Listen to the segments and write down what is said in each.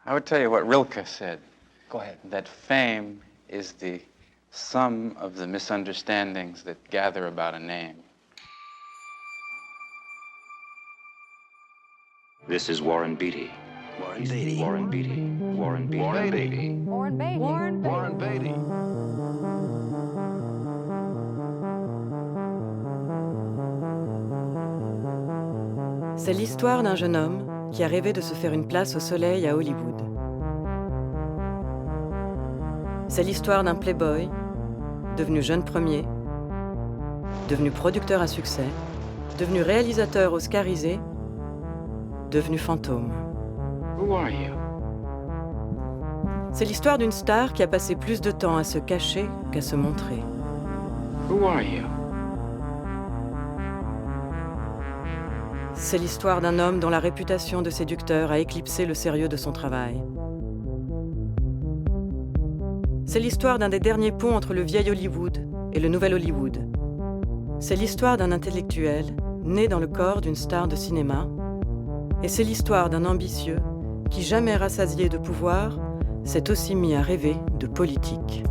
I would tell you what Rilke said. Go ahead. That fame is the sum of the misunderstandings that gather about a name. This is Warren Beatty. Warren Beatty. Warren Beatty. Warren Beatty. Warren Beatty. Warren Beatty. Warren Beatty. C'est l'histoire d'un jeune homme qui a rêvé de se faire une place au soleil à Hollywood. C'est l'histoire d'un playboy, devenu jeune premier, devenu producteur à succès, devenu réalisateur oscarisé, devenu fantôme. Who are you? C'est l'histoire d'une star qui a passé plus de temps à se cacher qu'à se montrer. Who are you? C'est l'histoire d'un homme dont la réputation de séducteur a éclipsé le sérieux de son travail. C'est l'histoire d'un des derniers ponts entre le vieil Hollywood et le nouvel Hollywood. C'est l'histoire d'un intellectuel né dans le corps d'une star de cinéma. Et c'est l'histoire d'un ambitieux qui, jamais rassasié de pouvoir, s'est aussi mis à rêver de politique.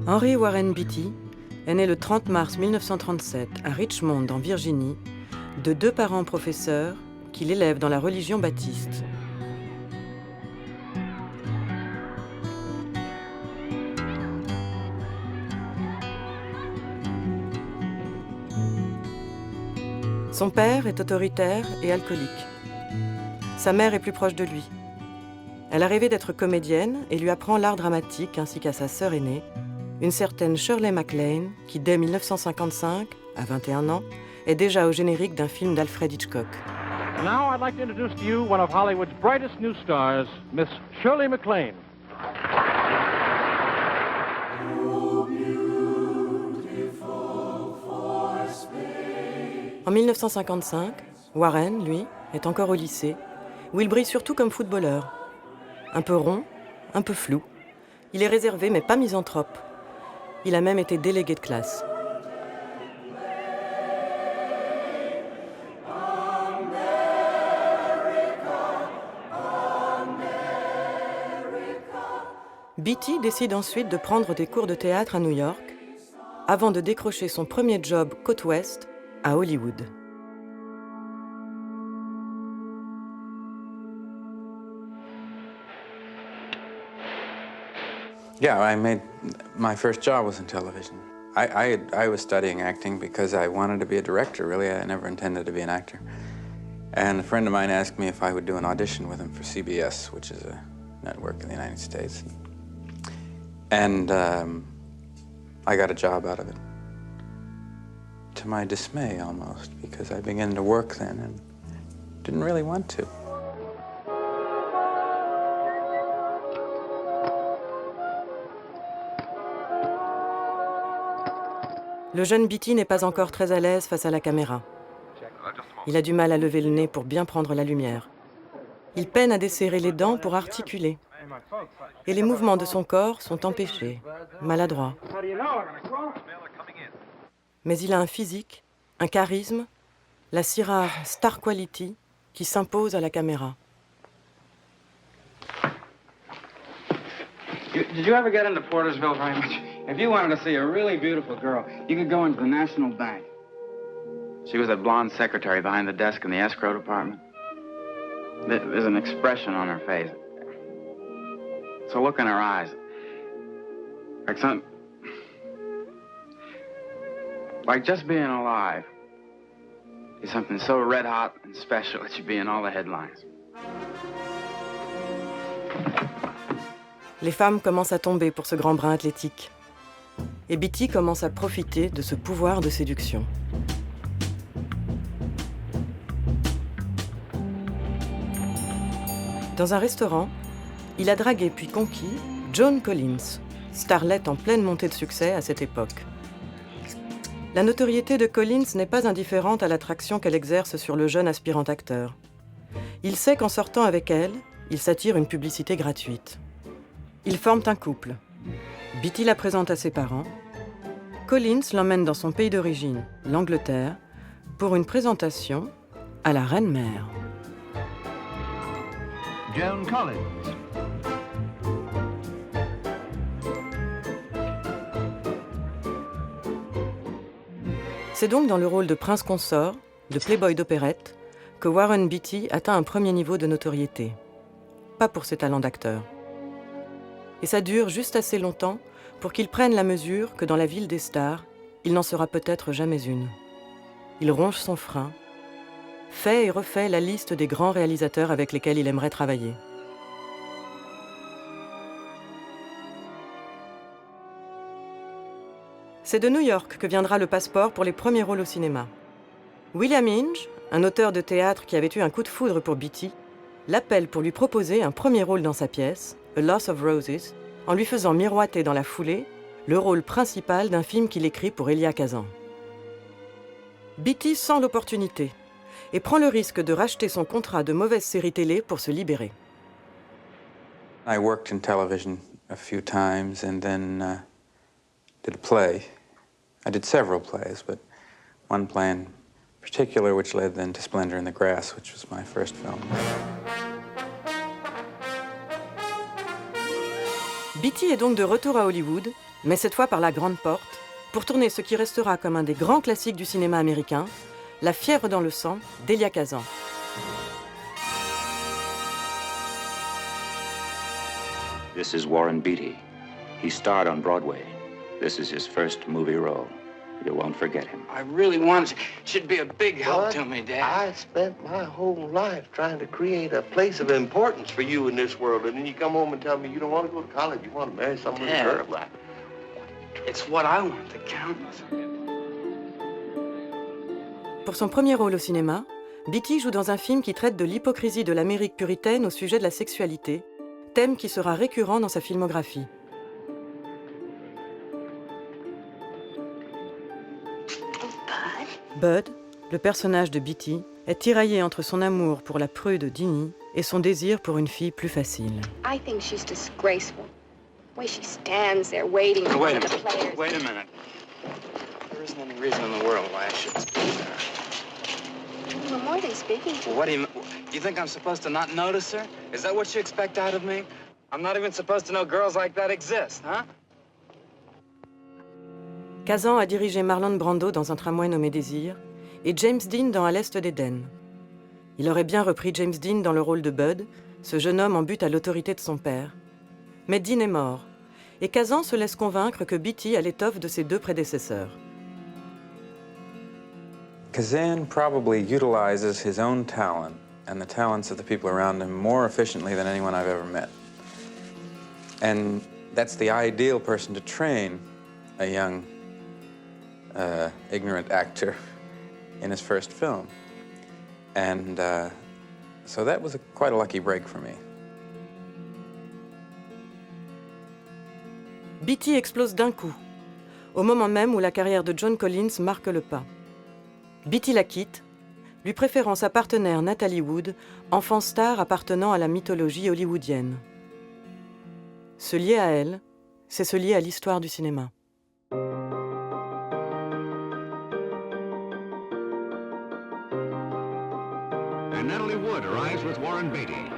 Henry Warren Beatty est né le 30 mars 1937 à Richmond, en Virginie, de deux parents professeurs qui l'élèvent dans la religion baptiste. Son père est autoritaire et alcoolique. Sa mère est plus proche de lui. Elle a rêvé d'être comédienne et lui apprend l'art dramatique ainsi qu'à sa sœur aînée, une certaine Shirley MacLaine, qui dès 1955, à 21 ans, est déjà au générique d'un film d'Alfred Hitchcock. Now I'd like to introduce to you one of Hollywood's brightest new stars, Miss Shirley MacLaine. En 1955, Warren, lui, est encore au lycée, où il brille surtout comme footballeur. Un peu rond, un peu flou. Il est réservé mais pas misanthrope. Il a même été délégué de classe. Beatty décide ensuite de prendre des cours de théâtre à New York, avant de décrocher son premier job côte ouest à Hollywood. Yeah, my first job was in television. I was studying acting because I wanted to be a director, really. I never intended to be an actor. And a friend of mine asked me if I would do an audition with him for CBS, which is a network in the United States. And I got a job out of it. To my dismay, almost, because I began to work then and didn't really want to. Le jeune Beatty n'est pas encore très à l'aise face à la caméra. Il a du mal à lever le nez pour bien prendre la lumière. Il peine à desserrer les dents pour articuler. Et les mouvements de son corps sont empêchés, maladroits. Mais il a un physique, un charisme, la si rare star quality qui s'impose à la caméra. Did you ever get into Portersville very much? If you wanted to see a really beautiful girl, you could go into the National Bank. She was that blonde secretary behind the desk in the escrow department. There's an expression on her face. It's a look in her eyes. Like just being alive is something so red hot and special it should be in all the headlines. Les femmes commencent à tomber pour ce grand brin athlétique. Et Beatty commence à profiter de ce pouvoir de séduction. Dans un restaurant, il a dragué puis conquis Joan Collins, starlette en pleine montée de succès à cette époque. La notoriété de Collins n'est pas indifférente à l'attraction qu'elle exerce sur le jeune aspirant acteur. Il sait qu'en sortant avec elle, il s'attire une publicité gratuite. Ils forment un couple. Beatty la présente à ses parents. Collins l'emmène dans son pays d'origine, l'Angleterre, pour une présentation à la reine-mère. Joan Collins. C'est donc dans le rôle de prince consort, de playboy d'opérette, que Warren Beatty atteint un premier niveau de notoriété. Pas pour ses talents d'acteur. Et ça dure juste assez longtemps pour qu'il prenne la mesure que dans la ville des stars, il n'en sera peut-être jamais une. Il ronge son frein, fait et refait la liste des grands réalisateurs avec lesquels il aimerait travailler. C'est de New York que viendra le passeport pour les premiers rôles au cinéma. William Inge, un auteur de théâtre qui avait eu un coup de foudre pour Beatty, l'appelle pour lui proposer un premier rôle dans sa pièce, A Loss of Roses, en lui faisant miroiter dans la foulée le rôle principal d'un film qu'il écrit pour Elia Kazan. Beatty sent l'opportunité et prend le risque de racheter son contrat de mauvaise série télé pour se libérer. I worked in television a few times and then did a play. I did several plays, but one play in particular which led then to Splendor in the Grass, which was my first film. Beatty est donc de retour à Hollywood, mais cette fois par la grande porte, pour tourner ce qui restera comme un des grands classiques du cinéma américain, La fièvre dans le sang d'Elia Kazan. This is Warren Beatty. He starred on Broadway. This is his first movie role. You won't forget him. I really want to. Should be a big help What? to me, Dad. I spent my whole life trying to create a place of importance for you in this world, and then you come home and tell me you don't want to go to college, you want to marry someone Dad. who's black. It's what I want that counts. Pour son premier rôle au cinéma, Beatty joue dans un film qui traite de l'hypocrisie de l'Amérique puritaine au sujet de la sexualité, thème qui sera récurrent dans sa filmographie. Bud, le personnage de Beatty, est tiraillé entre son amour pour la prude Dinny et son désir pour une fille plus facile. I think she's disgraceful. The way she stands there waiting for Wait one a of the minute. players. Wait a minute. There isn't any reason in the world why I should speak to her. Well, more than speaking to Well, what do you think I'm supposed to not notice her? Is that what you expect out of me? I'm not even supposed to know girls like that exist, huh? Kazan a dirigé Marlon Brando dans un tramway nommé Désir et James Dean dans À l'Est d'Éden. Il aurait bien repris James Dean dans le rôle de Bud, ce jeune homme en butte à l'autorité de son père. Mais Dean est mort, et Kazan se laisse convaincre que Beatty a l'étoffe de ses deux prédécesseurs. Kazan probably utilizes his own talent and the talents of the people around him more efficiently than anyone I've ever met. And that's the ideal person to train a young, ignorant actor in his first film. And so that was quite a lucky break for me. Beatty explose d'un coup, au moment même où la carrière de Joan Collins marque le pas. Beatty la quitte, lui préférant sa partenaire Natalie Wood, enfant star appartenant à la mythologie hollywoodienne. Se lier à elle, c'est se lier à l'histoire du cinéma. And Natalie Wood arrives with Warren Beatty.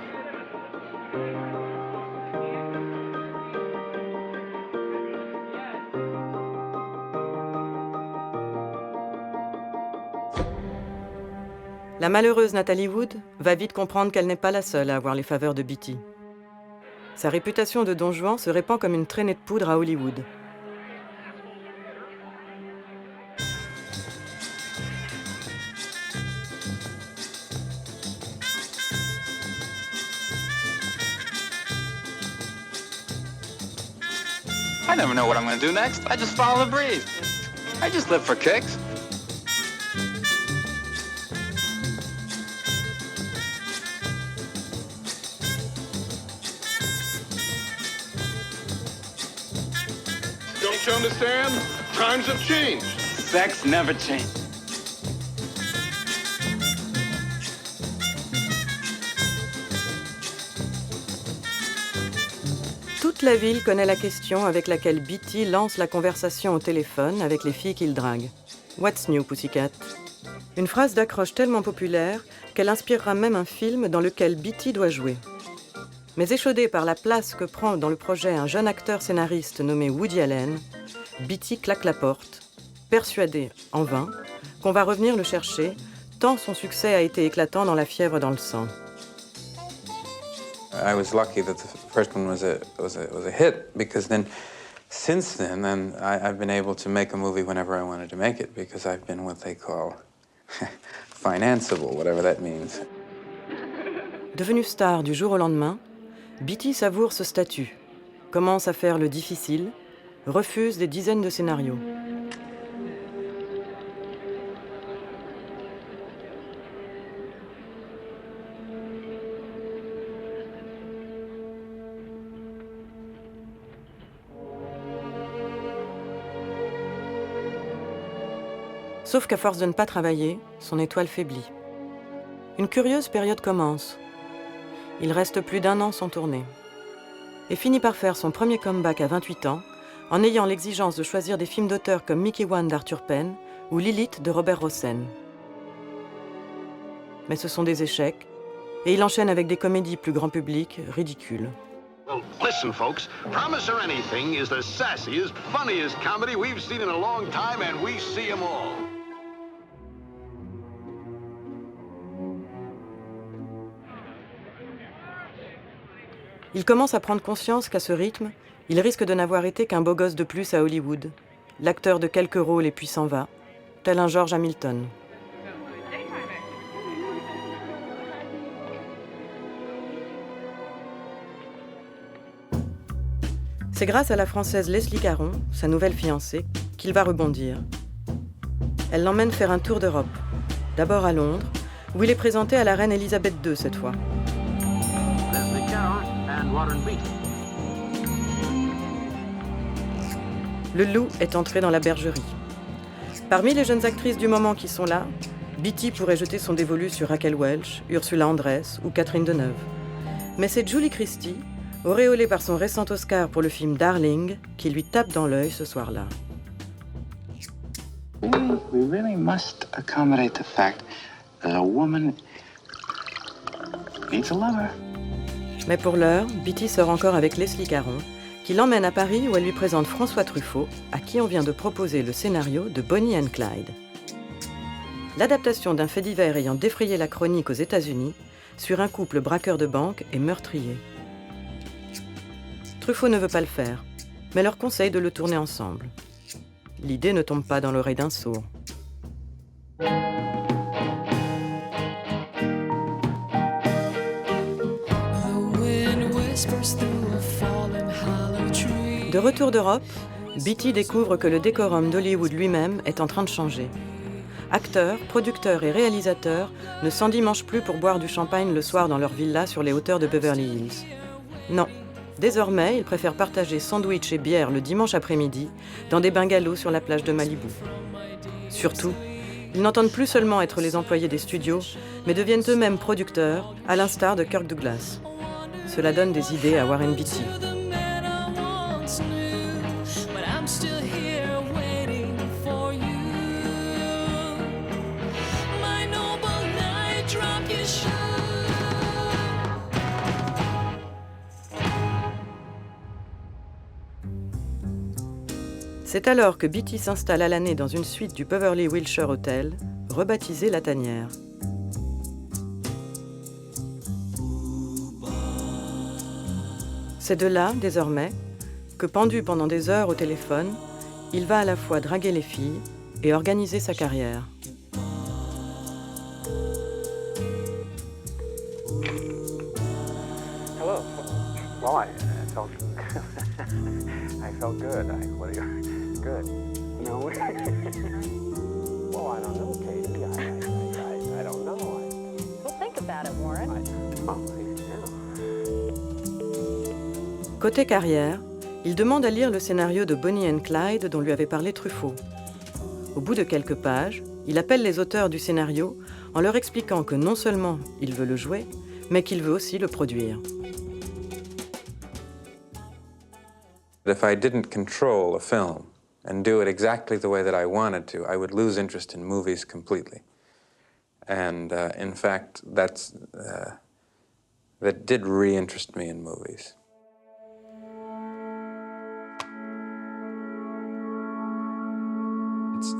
La malheureuse Natalie Wood va vite comprendre qu'elle n'est pas la seule à avoir les faveurs de Beatty. Sa réputation de Don Juan se répand comme une traînée de poudre à Hollywood. I never know what I'm going to do next. I just follow the breeze. I just live for kicks. Don't you understand? Times have changed. Sex never changed. Toute la ville connaît la question avec laquelle Beatty lance la conversation au téléphone avec les filles qu'il drague. « What's new, Pussycat ?» Une phrase d'accroche tellement populaire qu'elle inspirera même un film dans lequel Beatty doit jouer. Mais échaudé par la place que prend dans le projet un jeune acteur scénariste nommé Woody Allen, Beatty claque la porte, persuadé, en vain, qu'on va revenir le chercher, tant son succès a été éclatant dans La fièvre dans le sang. I was lucky that the first one was a hit, because then, since then, I've been able to make a movie whenever I wanted to make it, because I've been what they call financeable, whatever that means. Devenu star du jour au lendemain, Beatty savoure ce statut, commence à faire le difficile, refuse des dizaines de scénarios. Sauf qu'à force de ne pas travailler, son étoile faiblit. Une curieuse période commence. Il reste plus d'1 an sans tourner. Et finit par faire son premier comeback à 28 ans, en ayant l'exigence de choisir des films d'auteurs comme Mickey One d'Arthur Penn ou Lilith de Robert Rossen. Mais ce sont des échecs, et il enchaîne avec des comédies plus grand public, ridicules. Well, listen, folks. Promise or Anything is the sassiest, funniest comedy we've seen in a long time, and we see them all. Il commence à prendre conscience qu'à ce rythme, il risque de n'avoir été qu'un beau gosse de plus à Hollywood, l'acteur de quelques rôles et puis s'en va, tel un George Hamilton. C'est grâce à la Française Leslie Caron, sa nouvelle fiancée, qu'il va rebondir. Elle l'emmène faire un tour d'Europe, d'abord à Londres, où il est présenté à la reine Elisabeth II cette fois. Leslie Caron and Warren Beatty. Le loup est entré dans la bergerie. Parmi les jeunes actrices du moment qui sont là, Beatty pourrait jeter son dévolu sur Raquel Welch, Ursula Andress ou Catherine Deneuve. Mais c'est Julie Christie, auréolée par son récent Oscar pour le film Darling, qui lui tape dans l'œil ce soir-là. We really must accommodate the fact that a woman needs a lover. Mais pour l'heure, Beatty sort encore avec Leslie Caron, qui l'emmène à Paris où elle lui présente François Truffaut, à qui on vient de proposer le scénario de Bonnie and Clyde. L'adaptation d'un fait divers ayant défrayé la chronique aux États-Unis sur un couple braqueur de banque et meurtrier. Truffaut ne veut pas le faire, mais leur conseille de le tourner ensemble. L'idée ne tombe pas dans l'oreille d'un sourd. De retour d'Europe, Beatty découvre que le décorum d'Hollywood lui-même est en train de changer. Acteurs, producteurs et réalisateurs ne s'endimanchent plus pour boire du champagne le soir dans leur villa sur les hauteurs de Beverly Hills. Non. Désormais, ils préfèrent partager sandwich et bière le dimanche après-midi dans des bungalows sur la plage de Malibu. Surtout, ils n'entendent plus seulement être les employés des studios, mais deviennent eux-mêmes producteurs, à l'instar de Kirk Douglas. Cela donne des idées à Warren Beatty. C'est alors que Beatty s'installe à l'année dans une suite du Beverly Wilshire Hotel, rebaptisée La Tanière. C'est de là, désormais, que pendu pendant des heures au téléphone, il va à la fois draguer les filles et organiser sa carrière. Hello. Why? I felt good. What are you? Good. No. Well, I don't know, Katie. I don't know. Well, think about it, Warren. Côté carrière, il demande à lire le scénario de Bonnie and Clyde dont lui avait parlé Truffaut. Au bout de quelques pages, il appelle les auteurs du scénario en leur expliquant que non seulement il veut le jouer, mais qu'il veut aussi le produire. If I didn't control a film and do it exactly the way that I wanted to, I would lose interest in movies completely. And in fact, that did re-interest me in movies.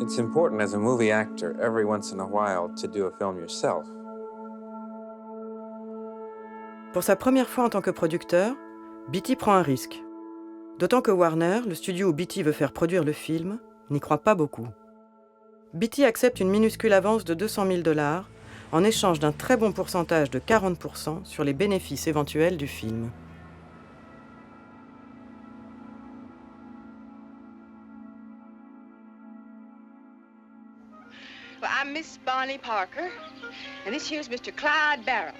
It's important as a movie actor every once in a while to do a film yourself. Pour sa première fois en tant que producteur, Beatty prend un risque. D'autant que Warner, le studio où Beatty veut faire produire le film, n'y croit pas beaucoup. Beatty accepte une minuscule avance de $200 000 en échange d'un très bon pourcentage de 40% sur les bénéfices éventuels du film. Well, I'm Miss Bonnie Parker, and this here's Mr. Clyde Barrow.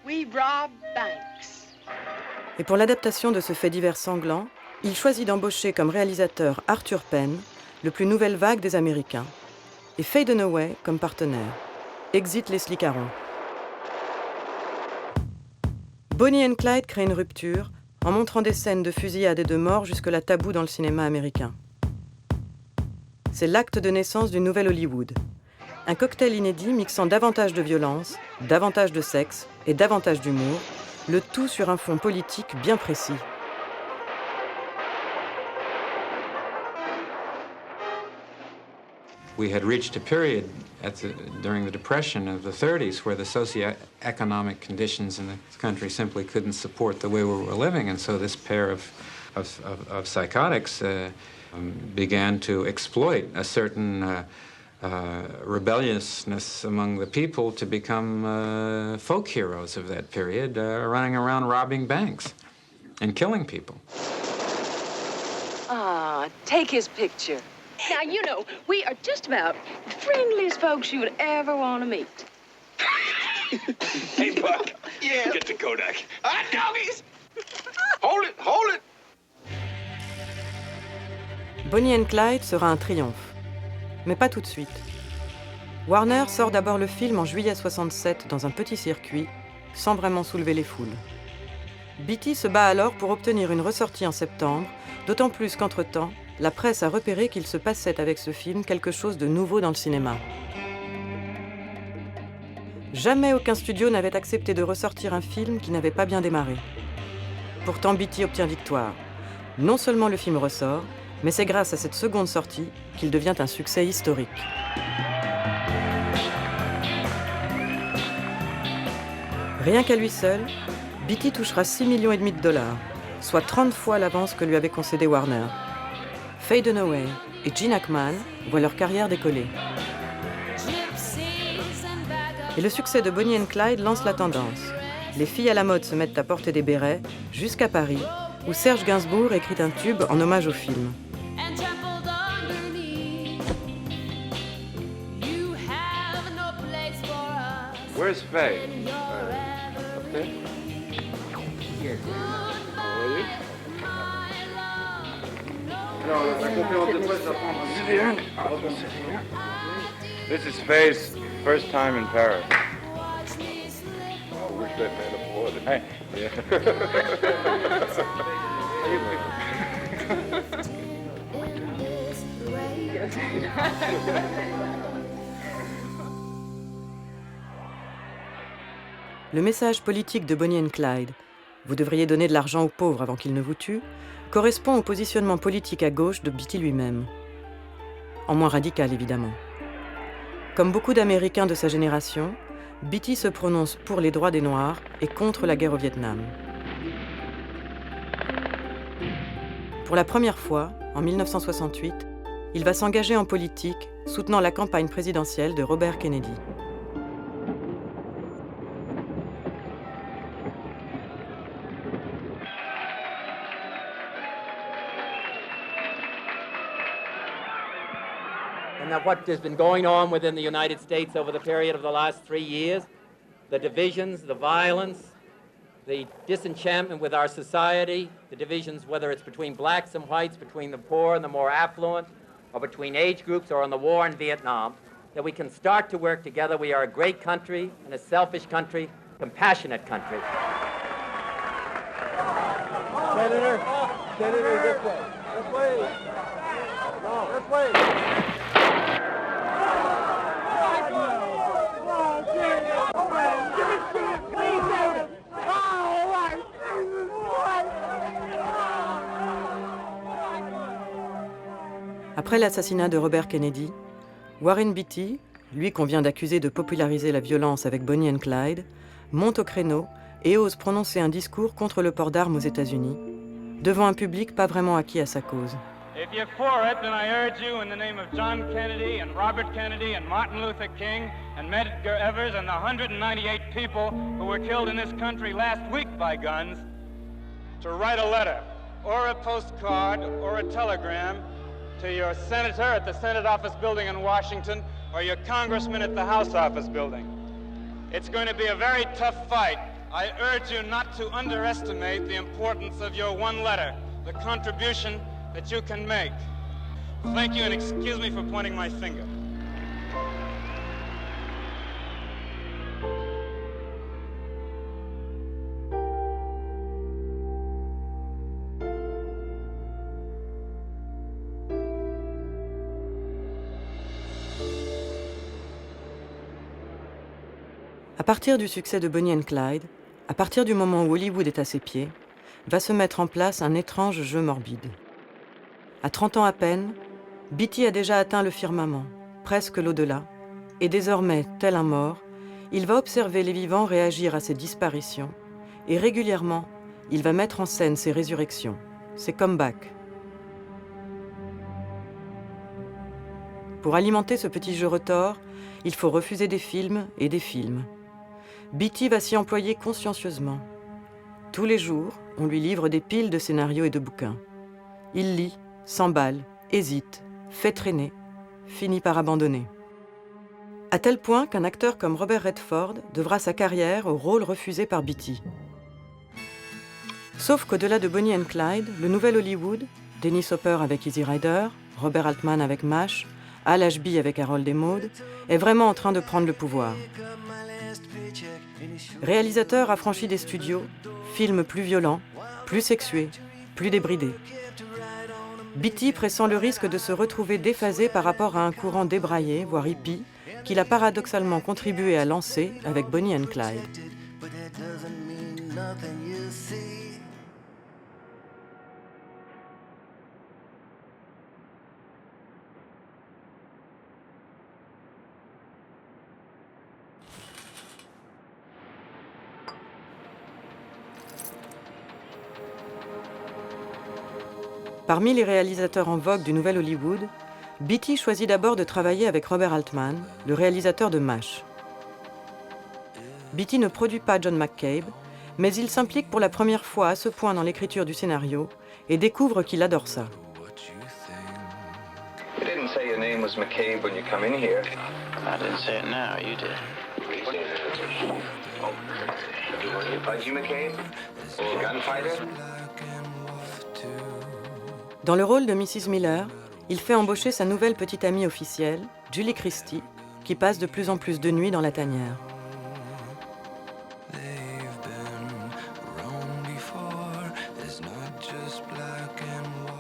We rob banks. Et pour l'adaptation de ce fait divers sanglant, il choisit d'embaucher comme réalisateur Arthur Penn, le plus nouvelle vague des Américains, et Faye Dunaway comme partenaire. Exit Leslie Caron. Bonnie and Clyde crée une rupture en montrant des scènes de fusillade et de mort jusque-là tabous dans le cinéma américain. C'est l'acte de naissance du nouvel Hollywood. Un cocktail inédit mixant davantage de violence, davantage de sexe et davantage d'humour, le tout sur un fond politique bien précis. We had reached a period during the Depression of the 30s where the socioeconomic conditions in the country simply couldn't support the way we were living, and so this pair of psychotics began to exploit a certain rebelliousness among the people to become folk heroes of that period, running around robbing banks and killing people. Ah, take his picture. Now, you know, we are just about the friendliest folks you would ever want to meet. Hey, Buck. Yeah. Get the Kodak. Hot doggies! Hold it, hold it! Bonnie and Clyde sera un triomphe. Mais pas tout de suite. Warner sort d'abord le film en juillet 67 dans un petit circuit, sans vraiment soulever les foules. Beatty se bat alors pour obtenir une ressortie en septembre, d'autant plus qu'entre-temps, la presse a repéré qu'il se passait avec ce film quelque chose de nouveau dans le cinéma. Jamais aucun studio n'avait accepté de ressortir un film qui n'avait pas bien démarré. Pourtant, Beatty obtient victoire. Non seulement le film ressort, mais c'est grâce à cette seconde sortie qu'il devient un succès historique. Rien qu'à lui seul, Beatty touchera $6,5 millions, soit 30 fois l'avance que lui avait concédé Warner. Faye Dunaway et Gene Hackman voient leur carrière décoller. Et le succès de Bonnie and Clyde lance la tendance. Les filles à la mode se mettent à porter des bérets, jusqu'à Paris, où Serge Gainsbourg écrit un tube en hommage au film. Where's Faye? Up there? This is Faye's first time in Paris. I wish that man afford it. Hey. Le message politique de Bonnie and Clyde, vous devriez donner de l'argent aux pauvres avant qu'ils ne vous tuent, correspond au positionnement politique à gauche de Beatty lui-même. En moins radical, évidemment. Comme beaucoup d'Américains de sa génération, Beatty se prononce pour les droits des Noirs et contre la guerre au Vietnam. Pour la première fois, en 1968, il va s'engager en politique, soutenant la campagne présidentielle de Robert Kennedy. and that what has been going on within the United States over the period of the last 3 years, the divisions, the violence, the disenchantment with our society, the divisions, whether it's between blacks and whites, between the poor and the more affluent, or between age groups, or on the war in Vietnam, that we can start to work together. We are a great country and a selfish country, compassionate country. Senator, this way. This way. No, this way. Après l'assassinat de Robert Kennedy, Warren Beatty, lui qu'on vient d'accuser de populariser la violence avec Bonnie and Clyde, monte au créneau et ose prononcer un discours contre le port d'armes aux États-Unis, devant un public pas vraiment acquis à sa cause. If you're for it, then I urge you, in the name of John Kennedy and Robert Kennedy and Martin Luther King and Medgar Evers and the 198 people who were killed in this country last week by guns, to write a letter or a postcard or a telegram to your senator at the Senate Office Building in Washington or your congressman at the House Office Building. It's going to be a very tough fight. I urge you not to underestimate the importance of your one letter, the contribution that you can make. Thank you, and excuse me for pointing my finger. À partir du succès de Bonnie and Clyde, à partir du moment où Hollywood est à ses pieds, va se mettre en place un étrange jeu morbide. À 30 ans à peine, Beatty a déjà atteint le firmament, presque l'au-delà, et désormais, tel un mort, il va observer les vivants réagir à ses disparitions, et régulièrement, il va mettre en scène ses résurrections, ses comebacks. Pour alimenter ce petit jeu retors, il faut refuser des films et des films. Beatty va s'y employer consciencieusement. Tous les jours, on lui livre des piles de scénarios et de bouquins. Il lit, s'emballe, hésite, fait traîner, finit par abandonner. À tel point qu'un acteur comme Robert Redford devra sa carrière au rôle refusé par Beatty. Sauf qu'au-delà de Bonnie and Clyde, le nouvel Hollywood, Dennis Hopper avec Easy Rider, Robert Altman avec MASH, Al Ashby avec Harold et Maude, est vraiment en train de prendre le pouvoir. Réalisateur affranchi des studios, films plus violents, plus sexués, plus débridés. Beatty pressent le risque de se retrouver déphasé par rapport à un courant débraillé, voire hippie, qu'il a paradoxalement contribué à lancer avec Bonnie and Clyde. Parmi les réalisateurs en vogue du nouvel Hollywood, Beatty choisit d'abord de travailler avec Robert Altman, le réalisateur de MASH. Beatty ne produit pas John McCabe, mais il s'implique pour la première fois à ce point dans l'écriture du scénario et découvre qu'il adore ça. You didn't say your name was McCabe when you come in here. I didn't say it now, you did. Budgie McCabe? Gunfighter? Dans le rôle de Mrs. Miller, il fait embaucher sa nouvelle petite amie officielle, Julie Christie, qui passe de plus en plus de nuits dans la tanière.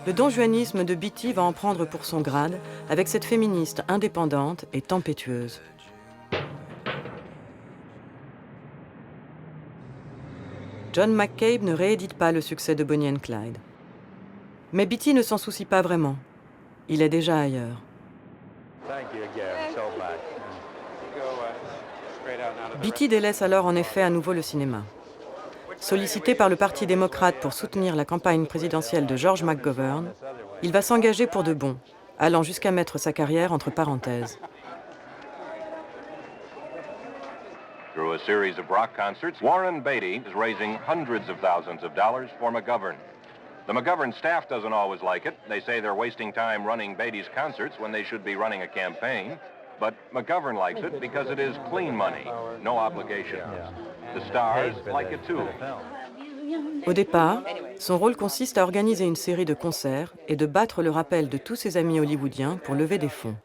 Le donjuanisme de Beatty va en prendre pour son grade avec cette féministe indépendante et tempétueuse. John McCabe ne réédite pas le succès de Bonnie and Clyde. Mais Beatty ne s'en soucie pas vraiment. Il est déjà ailleurs. Beatty délaisse alors en effet à nouveau le cinéma. Sollicité par le Parti démocrate pour soutenir la campagne présidentielle de George McGovern, il va s'engager pour de bon, allant jusqu'à mettre sa carrière entre parenthèses. Through a series of rock concerts, Warren Beatty is raising hundreds of thousands of dollars for McGovern. The McGovern staff doesn't always like it. They say they're wasting time running Beatty's concerts when they should be running a campaign. But McGovern likes it because it is clean money, no obligation. The stars like it too. Au départ, son rôle consiste à organiser une série de concerts et de battre le rappel de tous ses amis hollywoodiens pour lever des fonds.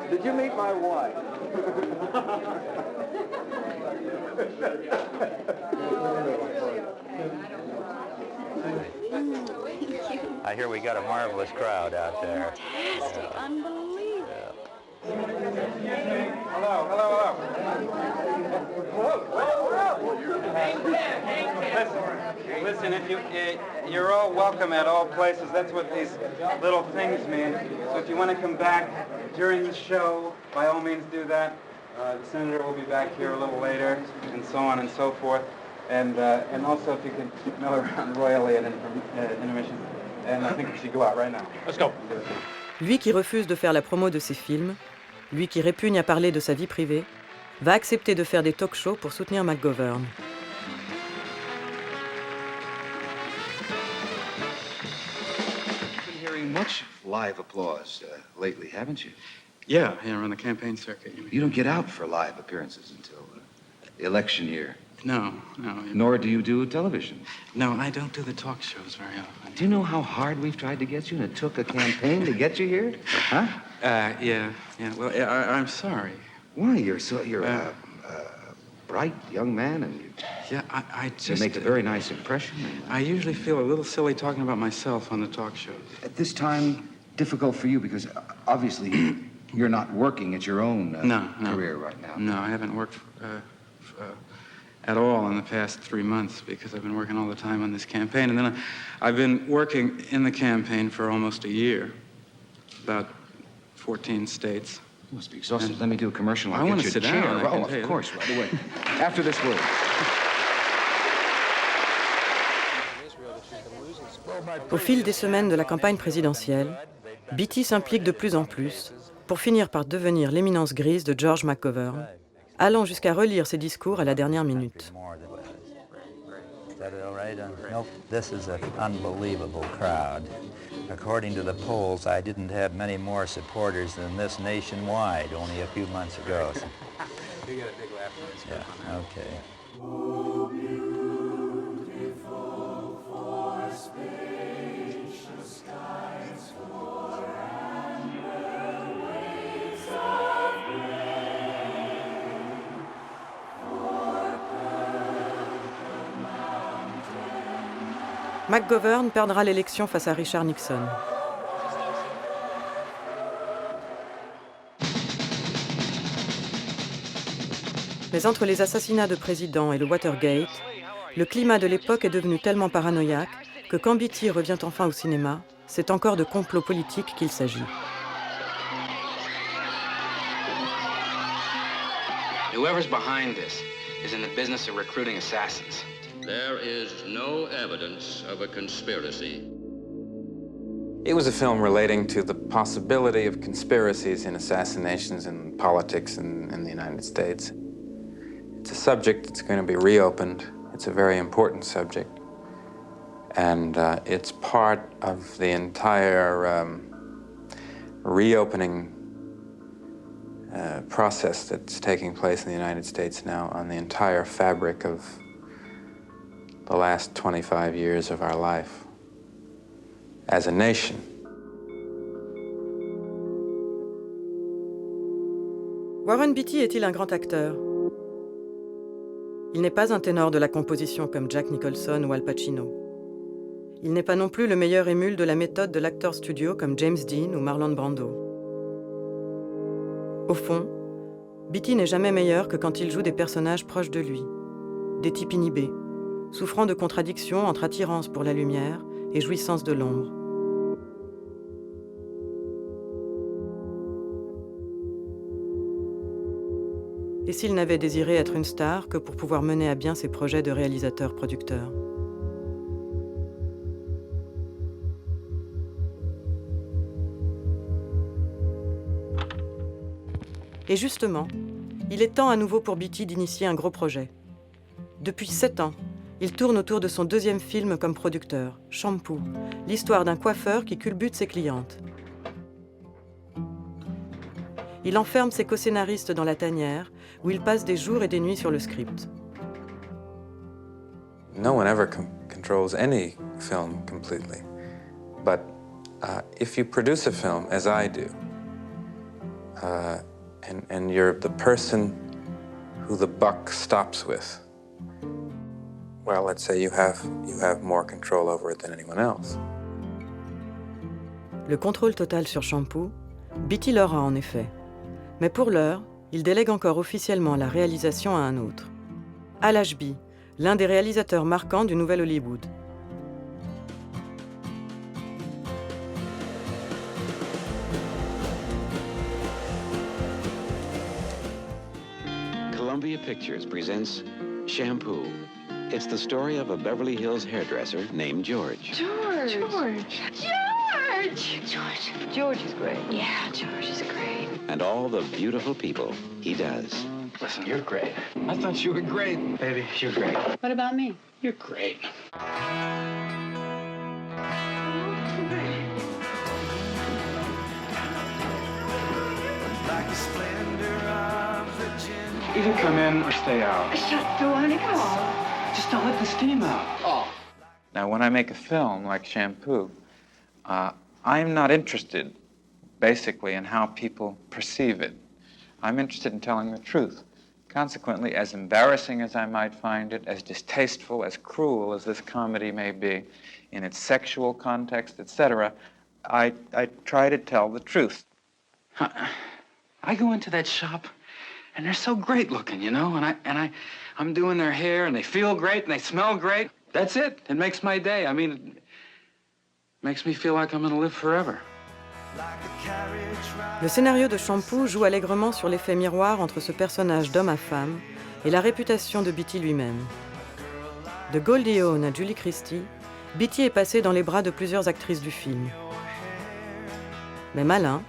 Did you meet my wife? I hear we got a marvelous crowd out there. Fantastic, unbelievable. Hello, hello, hello. Listen, you're all welcome at all places. That's what these little things mean. So if you want to come back during the show, by all means do that. The senator will be back here a little later, and so on and so forth. And also if you can mill around royally at intermission. And I think we should go out right now. Let's go. Lui qui refuse de faire la promo de ses films, lui qui répugne à parler de sa vie privée, va accepter de faire des talk-shows pour soutenir McGovern. You've been hearing much live applause lately, haven't you? Yeah, on the campaign circuit. You don't get out for live appearances until the election year. No. Nor do you do television. No, I don't do the talk shows very often. Do you know how hard we've tried to get you, and it took a campaign to get you here? Huh? Yeah. Well, I'm sorry. Why? You're a bright young man, and I just... You make a very nice impression. I usually feel a little silly talking about myself on the talk shows. At this time, difficult for you because obviously you're not working at your own career right now. No, I haven't worked at all in the past 3 months because I've been working all the time on this campaign. And then I've been working in the campaign for almost a year, about 14 states. You must be exhausted. Let me do a commercial. I want to sit down. Oh, of course, right away. After this word. Au fil des semaines de la campagne présidentielle, Beatty s'implique de plus en plus pour finir par devenir l'éminence grise de George McGovern, allant jusqu'à relire ses discours à la dernière minute. Nope, this is an unbelievable crowd. According to the polls, I didn't have many more supporters than this nationwide only a few months ago. You get a big laugh from this. Yeah, okay. McGovern perdra l'élection face à Richard Nixon. Mais entre les assassinats de présidents et le Watergate, le climat de l'époque est devenu tellement paranoïaque que quand Beatty revient enfin au cinéma, c'est encore de complot politique qu'il s'agit. Whoever's behind this is in the business of recruiting assassins. There is no evidence of a conspiracy. It was a film relating to the possibility of conspiracies and assassinations in politics in the United States. It's a subject that's going to be reopened. It's a very important subject. And it's part of the entire reopening process that's taking place in the United States now on the entire fabric of the last 25 years of our life as a nation. Warren Beatty est-il un grand acteur? Il n'est pas un ténor de la composition comme Jack Nicholson ou Al Pacino. Il n'est pas non plus le meilleur émule de la méthode de l'acteur studio comme James Dean ou Marlon Brando. Au fond, Beatty n'est jamais meilleur que quand il joue des personnages proches de lui, des types inhibés, souffrant de contradictions entre attirance pour la lumière et jouissance de l'ombre. Et s'il n'avait désiré être une star que pour pouvoir mener à bien ses projets de réalisateur-producteur. Et justement, il est temps à nouveau pour Beatty d'initier un gros projet. Depuis 7 ans, il tourne autour de son deuxième film comme producteur, Shampoo, l'histoire d'un coiffeur qui culbute ses clientes. Il enferme ses co-scénaristes dans la tanière, où il passe des jours et des nuits sur le script. No one ever controls any film completely. But if you produce a film, as I do, and you're the person who the buck stops with, well, let's say you have more control over it than anyone else. Le contrôle total sur Shampoo, Beatty l'aura en effet. Mais pour l'heure, il délègue encore officiellement la réalisation à un autre. Al Ashby, l'un des réalisateurs marquants du Nouvel Hollywood. Columbia Pictures presents Shampoo. It's the story of a Beverly Hills hairdresser named George. George! George is great. Yeah, George is great. And all the beautiful people he does. Listen, you're great. I thought you were great. Baby, you're great. What about me? You're great. Either come in or stay out. Shut the door, honey, come on. Just don't let the steam out. Oh. Now, when I make a film like Shampoo, I'm not interested, basically, in how people perceive it. I'm interested in telling the truth. Consequently, as embarrassing as I might find it, as distasteful, as cruel as this comedy may be, in its sexual context, etc., I try to tell the truth. I go into that shop, and they're so great looking, you know, and I'm doing their hair, and they feel great, and they smell great. That's it. It makes my day. I mean, it makes me feel like I'm gonna live forever. Le scénario de Shampoo joue allègrement sur l'effet miroir entre ce personnage d'homme à femme et la réputation de Beatty lui-même. De Goldie Hawn à Julie Christie, Beatty est passé dans les bras de plusieurs actrices du film. Mais malin,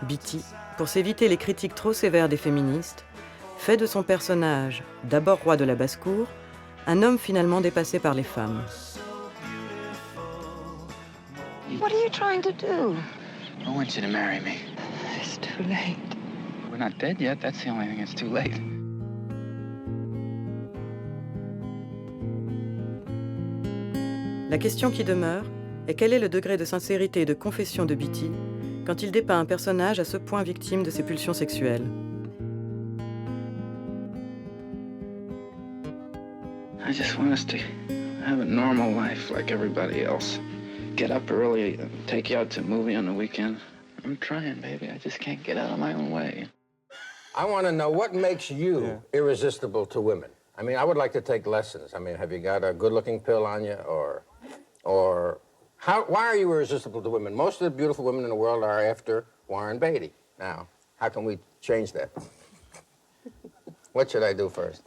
Beatty, pour s'éviter les critiques trop sévères des féministes, fait de son personnage, d'abord roi de la basse-cour, un homme finalement dépassé par les femmes. What are you trying to do? I want you to marry me. It's too late. We're not dead yet. That's the only thing that's too late. La question qui demeure est quel est le degré de sincérité et de confession de Beatty quand il dépeint un personnage à ce point victime de ses pulsions sexuelles. I just want us to have a normal life like everybody else. Get up early and take you out to a movie on the weekend. I'm trying, baby. I just can't get out of my own way. I want to know what makes you irresistible to women. I mean, I would like to take lessons. I mean, have you got a good-looking pill on you, or why are you irresistible to women? Most of the beautiful women in the world are after Warren Beatty. Now, how can we change that? What should I do first?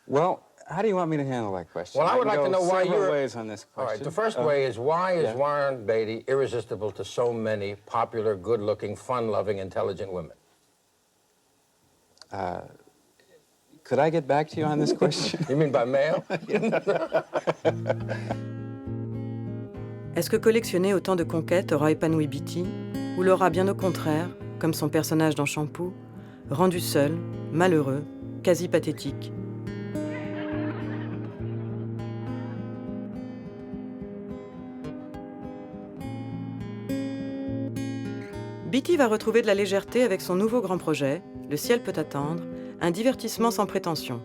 Well, how do you want me to handle that question? Well, I would like to know why you're... ways on this question. All right, the first way is why is Warren Beatty irresistible to so many popular, good-looking, fun-loving, intelligent women? Could I get back to you on this question? You mean by mail? Est-ce que collectionner autant de conquêtes aura épanoui Beatty, ou l'aura bien au contraire, comme son personnage dans Shampoo, rendu seul, malheureux, quasi pathétique? Beatty va retrouver de la légèreté avec son nouveau grand projet, Le ciel peut attendre, un divertissement sans prétention.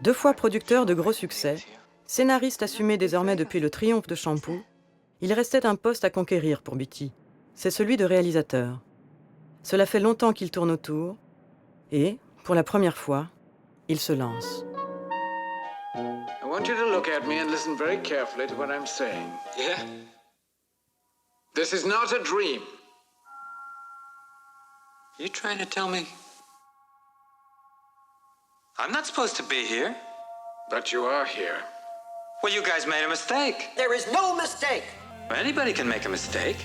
Deux fois producteur de gros succès, scénariste assumé désormais depuis le triomphe de Shampoo, il restait un poste à conquérir pour Beatty. C'est celui de réalisateur. Cela fait longtemps qu'il tourne autour et, pour la première fois, il se lance. I want you to look at me and listen very carefully to what I'm saying. Yeah? This is not a dream. You trying to tell me I'm not supposed to be here? But you are here. Well, you guys made a mistake. There is no mistake. Anybody can make a mistake.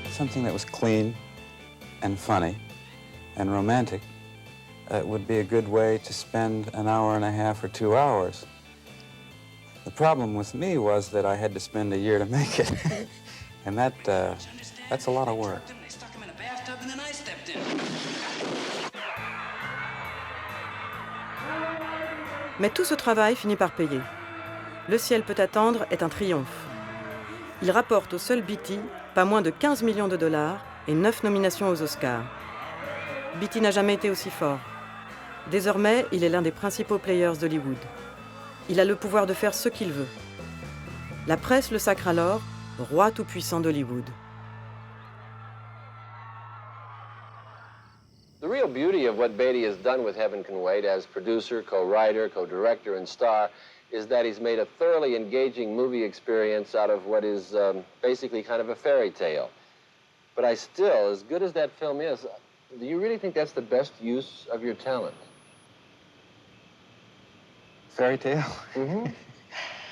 Something that was clean and funny and romantic would be a good way to spend an hour and a half or 2 hours. The problem with me was that I had to spend a year to make it. And that's a lot of work. Mais tout ce travail finit par payer. Le ciel peut attendre est un triomphe. Il rapporte au seul Beatty pas moins de 15 millions de dollars et 9 nominations aux Oscars. Beatty n'a jamais été aussi fort. Désormais, il est l'un des principaux players d'Hollywood. Il a le pouvoir de faire ce qu'il veut. La presse le sacre alors roi tout-puissant d'Hollywood. The real beauty of what Beatty has done with Heaven Can Wait as producer, co-writer, co-director, and star is that he's made a thoroughly engaging movie experience out of what is basically kind of a fairy tale. But I still, as good as that film is, do you really think that's the best use of your talent? Fairy tale? Mm-hmm.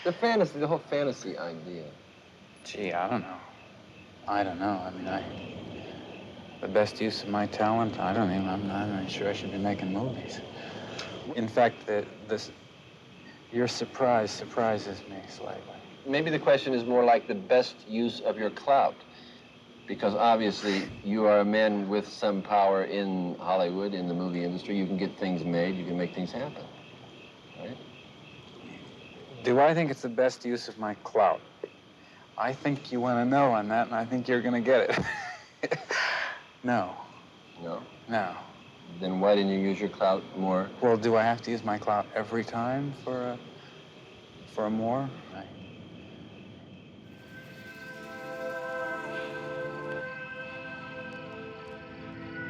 The fantasy, the whole fantasy idea. Gee, I don't know. I mean, the best use of my talent, I'm not even sure I should be making movies. In fact, your surprise surprises me slightly. Maybe the question is more like the best use of your clout. Because obviously you are a man with some power in Hollywood, in the movie industry. You can get things made, you can make things happen, right? Do I think it's the best use of my clout? I think you want to know on that, and I think you're going to get it. No. No? No. Then why didn't you use your clout more? Well, do I have to use my clout every time for more?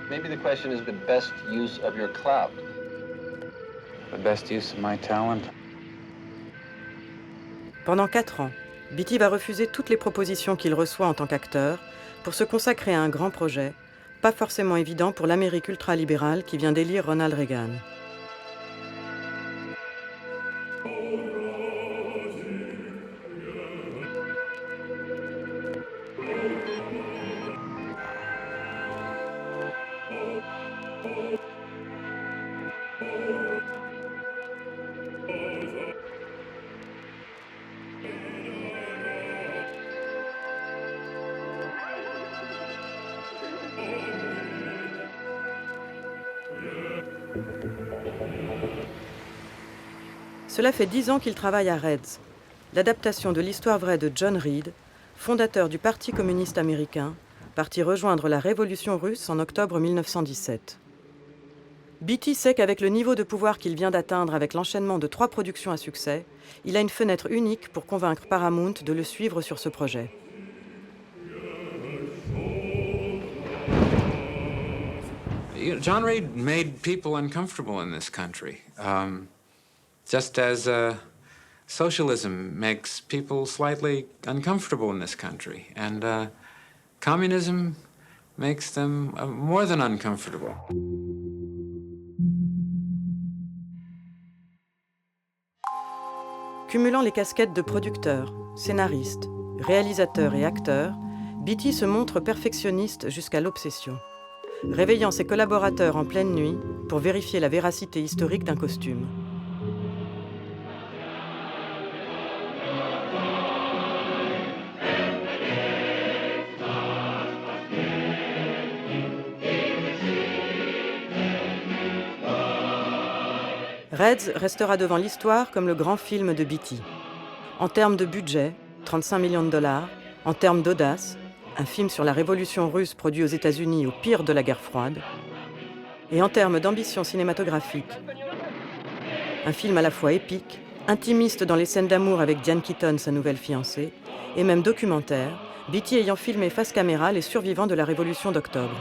Maybe the question is the best use of your clout. The best use of my talent. Pendant 4 ans, Beatty va refuser toutes les propositions qu'il reçoit en tant qu'acteur pour se consacrer à un grand projet, pas forcément évident pour l'Amérique ultralibérale qui vient d'élire Ronald Reagan. Cela fait 10 ans qu'il travaille à Reds, l'adaptation de l'histoire vraie de John Reed, fondateur du Parti communiste américain, parti rejoindre la révolution russe en octobre 1917. Beatty sait qu'avec le niveau de pouvoir qu'il vient d'atteindre avec l'enchaînement de 3 productions à succès, il a une fenêtre unique pour convaincre Paramount de le suivre sur ce projet. John Reed made people uncomfortable in this country. Just as socialism makes people slightly uncomfortable in this country, and communism makes them more than uncomfortable. Cumulant les casquettes de producteur, scénariste, réalisateur et acteur, Beatty se montre perfectionniste jusqu'à l'obsession, réveillant ses collaborateurs en pleine nuit pour vérifier la véracité historique d'un costume. Reds restera devant l'histoire comme le grand film de Beatty. En termes de budget, 35 millions de dollars. En termes d'audace, un film sur la révolution russe produit aux États-Unis au pire de la guerre froide. Et en termes d'ambition cinématographique, un film à la fois épique, intimiste dans les scènes d'amour avec Diane Keaton, sa nouvelle fiancée, et même documentaire, Beatty ayant filmé face caméra les survivants de la révolution d'octobre.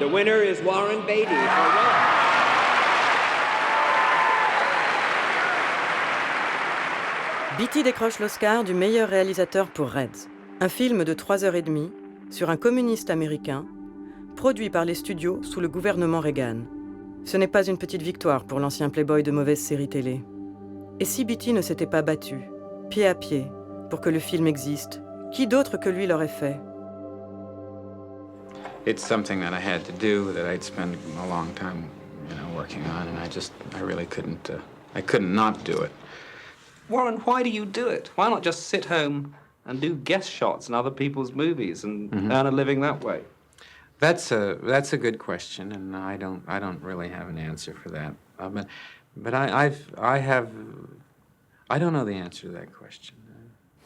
The winner is Warren Beatty for Reds. Beatty décroche l'Oscar du meilleur réalisateur pour Reds, un film de 3h30 sur un communiste américain, produit par les studios sous le gouvernement Reagan. Ce n'est pas une petite victoire pour l'ancien playboy de mauvaise série télé. Et si Beatty ne s'était pas battu, pied à pied, pour que le film existe, qui d'autre que lui l'aurait fait? It's something that I had to do, that I'd spent a long time, working on, and I really couldn't, I couldn't not do it. Warren, why do you do it? Why not just sit home and do guest shots in other people's movies and earn a living that way? That's a good question, and I don't really have an answer for that. But I don't know the answer to that question.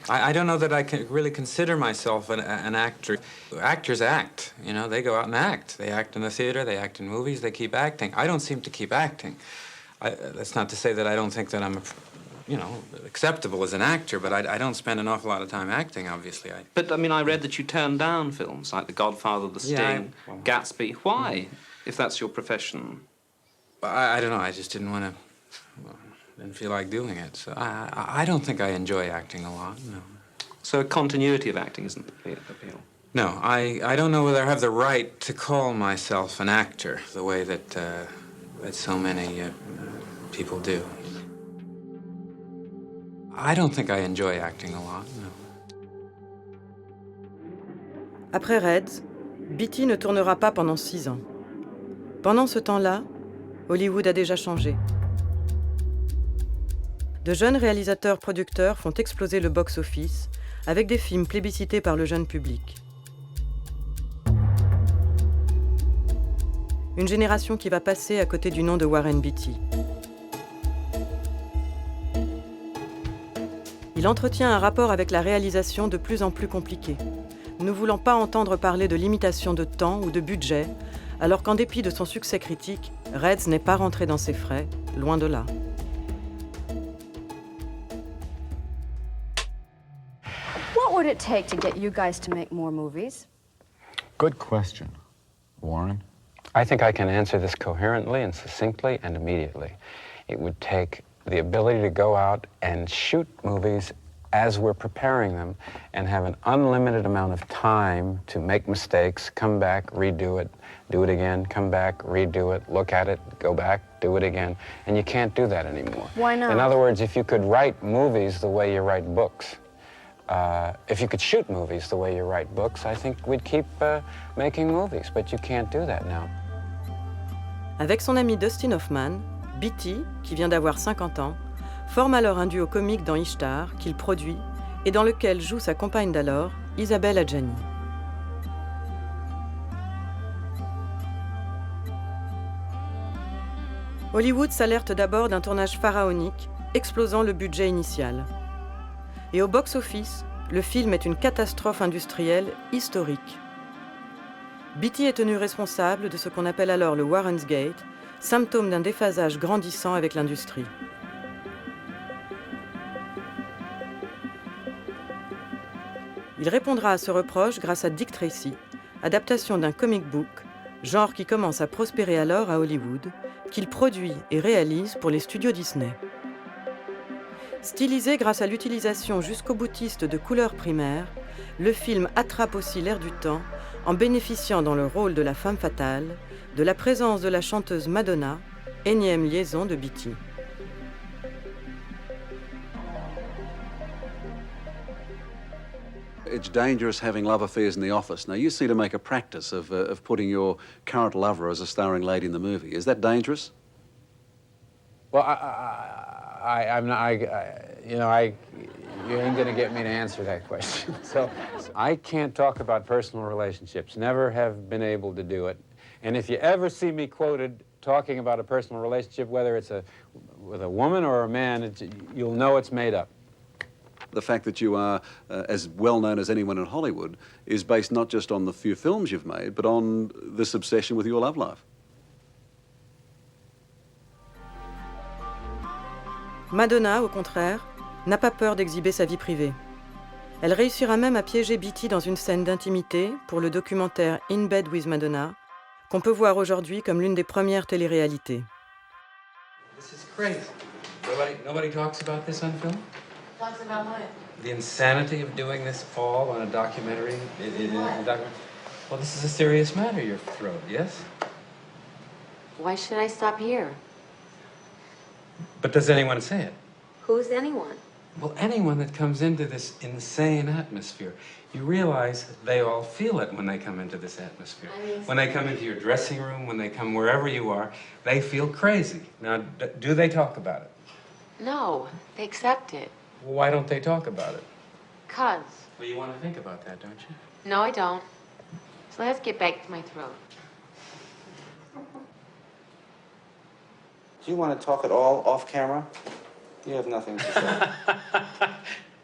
I don't know that I can really consider myself an actor. Actors act, they go out and act. They act in the theater, they act in movies, they keep acting. I don't seem to keep acting. That's not to say that I don't think that I'm, acceptable as an actor, but I don't spend an awful lot of time acting, obviously. But, I read that you turned down films like The Godfather, The Sting, Gatsby. Why, if that's your profession? I don't know, I just didn't want to... didn't feel like doing it, so I don't think I enjoy acting a lot, no. So a continuity of acting isn't the appeal? No, I don't know whether I have the right to call myself an actor the way that so many people do. I don't think I enjoy acting a lot, no. Après Reds, Beatty ne tournera pas pendant 6 ans. Pendant ce temps-là, Hollywood a déjà changé. De jeunes réalisateurs-producteurs font exploser le box-office avec des films plébiscités par le jeune public. Une génération qui va passer à côté du nom de Warren Beatty. Il entretient un rapport avec la réalisation de plus en plus compliqué, ne voulant pas entendre parler de limitation de temps ou de budget, alors qu'en dépit de son succès critique, Reds n'est pas rentré dans ses frais, loin de là. What would it take to get you guys to make more movies? Good question. Warren? I think I can answer this coherently and succinctly and immediately. It would take the ability to go out and shoot movies as we're preparing them and have an unlimited amount of time to make mistakes, come back, redo it, do it again, come back, redo it, look at it, go back, do it again. And you can't do that anymore. Why not? In other words, if you could write movies the way you write books, if you could shoot movies the way you write books, I think we'd keep making movies, but you can't do that now. Avec son ami Dustin Hoffman, Beatty, qui vient d'avoir 50 ans, forme alors un duo comique dans Ishtar, qu'il produit, et dans lequel joue sa compagne d'alors, Isabelle Adjani. Hollywood s'alerte d'abord d'un tournage pharaonique, explosant le budget initial. Et au box-office, le film est une catastrophe industrielle historique. Beatty est tenu responsable de ce qu'on appelle alors le Warren's Gate, symptôme d'un déphasage grandissant avec l'industrie. Il répondra à ce reproche grâce à Dick Tracy, adaptation d'un comic book, genre qui commence à prospérer alors à Hollywood, qu'il produit et réalise pour les studios Disney. Stylisé grâce à l'utilisation jusqu'au boutiste de couleurs primaires, le film attrape aussi l'air du temps en bénéficiant dans le rôle de la femme fatale de la présence de la chanteuse Madonna, énième liaison de Beatty. It's dangerous having love affairs in the office. Now, you seem to make a practice of putting your current lover as a starring lady in the movie. Is that dangerous? Well, I'm not, you ain't gonna get me to answer that question. So I can't talk about personal relationships, never have been able to do it. And if you ever see me quoted talking about a personal relationship, whether it's with a woman or a man, you'll know it's made up. The fact that you are as well known as anyone in Hollywood is based not just on the few films you've made, but on this obsession with your love life. Madonna, au contraire, n'a pas peur d'exhiber sa vie privée. Elle réussira même à piéger Beatty dans une scène d'intimité pour le documentaire In Bed with Madonna, qu'on peut voir aujourd'hui comme l'une des premières téléréalités. This is crazy. Nobody talks about this on film? Talks about what? The insanity of doing this all on a documentary. Well, this is a serious matter, your throat, yes? Why should I stop here? But does anyone say it? Who's anyone? Well, anyone that comes into this insane atmosphere, you realize they all feel it when they come into this atmosphere. When they come into your dressing room, when they come wherever you are, they feel crazy. Now, do they talk about it? No, they accept it. Well, why don't they talk about it? 'Cause. Well, you want to think about that, don't you? No, I don't. So let's get back to my throat. Do you want to talk at all off camera? You have nothing to say.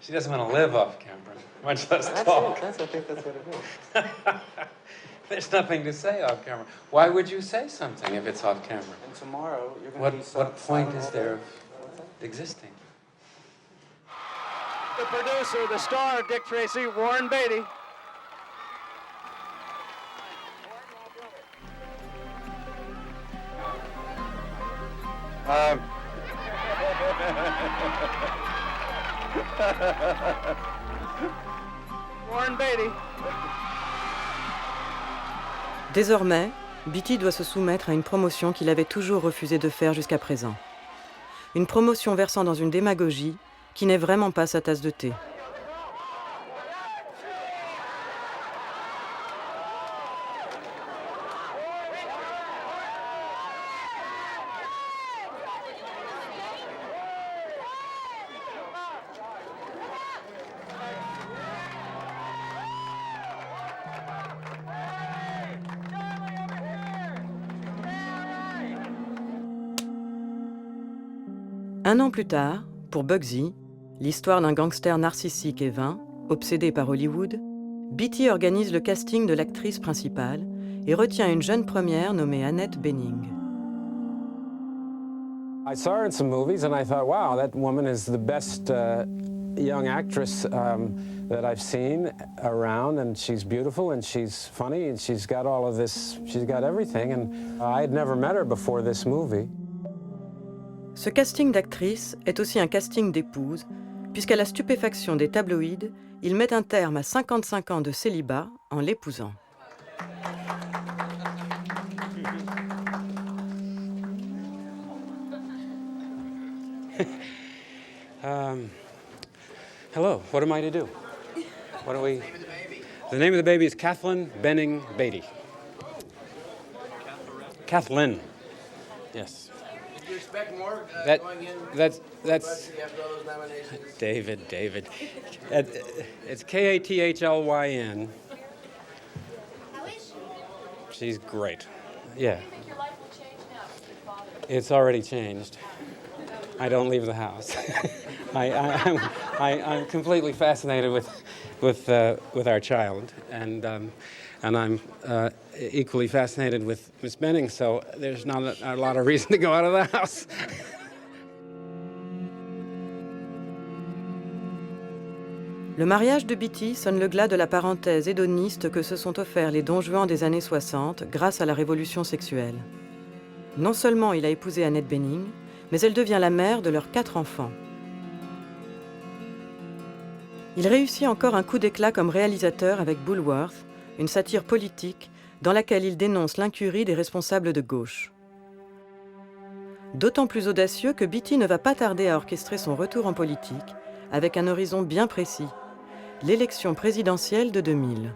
She doesn't want to live off camera, much less talk. I think that's what it is. There's nothing to say off camera. Why would you say something if it's off camera? And tomorrow you're going to be What point is there of existing? The producer, the star of Dick Tracy, Warren Beatty. Warren Beatty. Désormais, Beatty doit se soumettre à une promotion qu'il avait toujours refusé de faire jusqu'à présent. Une promotion versant dans une démagogie qui n'est vraiment pas sa tasse de thé. Un an plus tard, pour Bugsy, l'histoire d'un gangster narcissique et vain, obsédé par Hollywood, Beatty organise le casting de l'actrice principale et retient une jeune première nommée Annette Bening. I saw her in some movies and I thought, wow, that woman is the best young actress that I've seen around, and she's beautiful and she's funny and she's got all of this, she's got everything, and I had never met her before this movie. Ce casting d'actrice est aussi un casting d'épouse, puisqu'à la stupéfaction des tabloïds, il met un terme à 55 ans de célibat en l'épousant. Hello, what am I to do? What do we... The name of the baby is Kathleen Benning Beatty. Kathleen. Yes. Did you expect more going in? That's after all those nominations? David. It's Kathlyn. How is she? She's great. Yeah. Do you think your life will change now since your father? It's already changed. I don't leave the house. I'm completely fascinated with our child, and I'm equally fascinated with Miss Benning. So there's not a lot of reason to go out of the house. Le mariage de Beatty sonne le glas de la parenthèse hédoniste que se sont offerts les Don Juan des années 60 grâce à la révolution sexuelle. Non seulement il a épousé Annette Bening, mais elle devient la mère de leurs 4 enfants. Il réussit encore un coup d'éclat comme réalisateur avec Bulworth, une satire politique dans laquelle il dénonce l'incurie des responsables de gauche. D'autant plus audacieux que Beatty ne va pas tarder à orchestrer son retour en politique avec un horizon bien précis, l'élection présidentielle de 2000.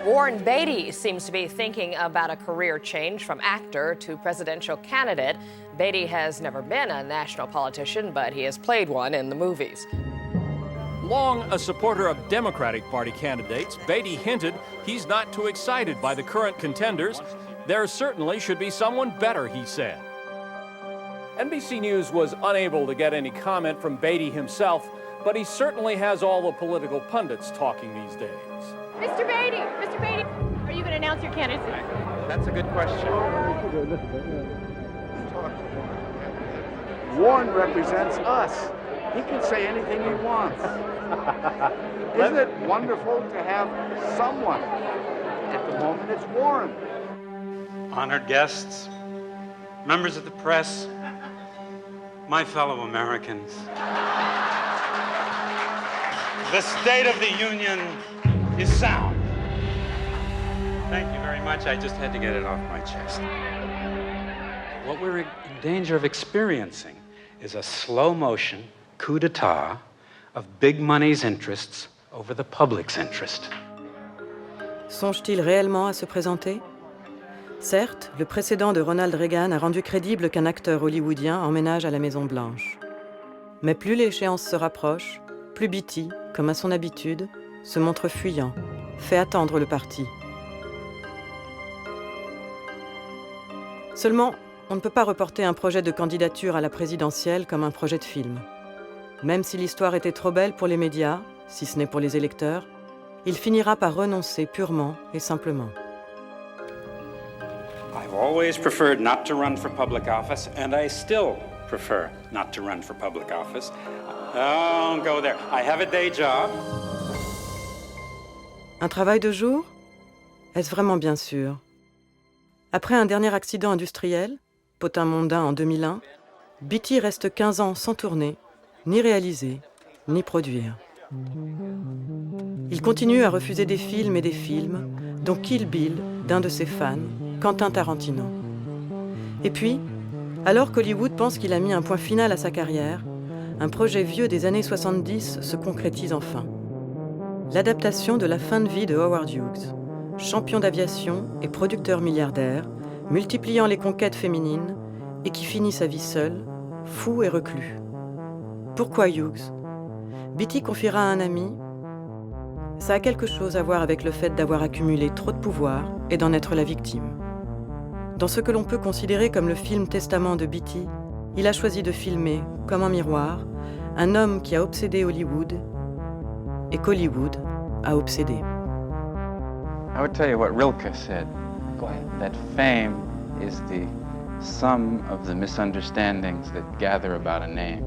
Warren Beatty seems to be thinking about a career change from actor to presidential candidate. Beatty has never been a national politician, but he has played one in the movies. Long a supporter of Democratic Party candidates, Beatty hinted he's not too excited by the current contenders. There certainly should be someone better, he said. NBC News was unable to get any comment from Beatty himself, but he certainly has all the political pundits talking these days. Mr. Beatty, are you going to announce your candidacy? That's a good question. Warren represents us. He can say anything he wants. Isn't it wonderful to have someone? At the moment, it's Warren. Honored guests, members of the press, my fellow Americans. The State of the Union is sound. Thank you very much. I just had to get it off my chest. What we're in danger of experiencing is a slow-motion coup d'etat of big money's interests over the public's interest. Songe-t-il réellement à se présenter? Certes, le précédent de Ronald Reagan a rendu crédible qu'un acteur hollywoodien emménage à la Maison-Blanche. Mais plus l'échéance se rapproche, plus Beatty, comme à son habitude, se montre fuyant, fait attendre le parti. Seulement, on ne peut pas reporter un projet de candidature à la présidentielle comme un projet de film. Même si l'histoire était trop belle pour les médias, si ce n'est pour les électeurs, il finira par renoncer purement et simplement. I've always preferred not to run for public office, and I still prefer not to run for public office. Don't go there. I have a day job. Un travail de jour? Est-ce vraiment bien sûr? Après un dernier accident industriel, potin mondain en 2001, Beatty reste 15 ans sans tourner, ni réaliser, ni produire. Il continue à refuser des films, dont Kill Bill, d'un de ses fans, Quentin Tarantino. Et puis, alors qu'Hollywood pense qu'il a mis un point final à sa carrière, un projet vieux des années 70 se concrétise enfin. L'adaptation de la fin de vie de Howard Hughes, champion d'aviation et producteur milliardaire, multipliant les conquêtes féminines et qui finit sa vie seul, fou et reclus. Pourquoi Hughes? Beatty confiera à un ami: ça a quelque chose à voir avec le fait d'avoir accumulé trop de pouvoir et d'en être la victime. Dans ce que l'on peut considérer comme le film testament de Beatty, il a choisi de filmer, comme un miroir, un homme qui a obsédé Hollywood et qu'Hollywood a obsédé. I would tell you what Rilke said. Go ahead. That fame is the sum of the misunderstandings that gather about a name.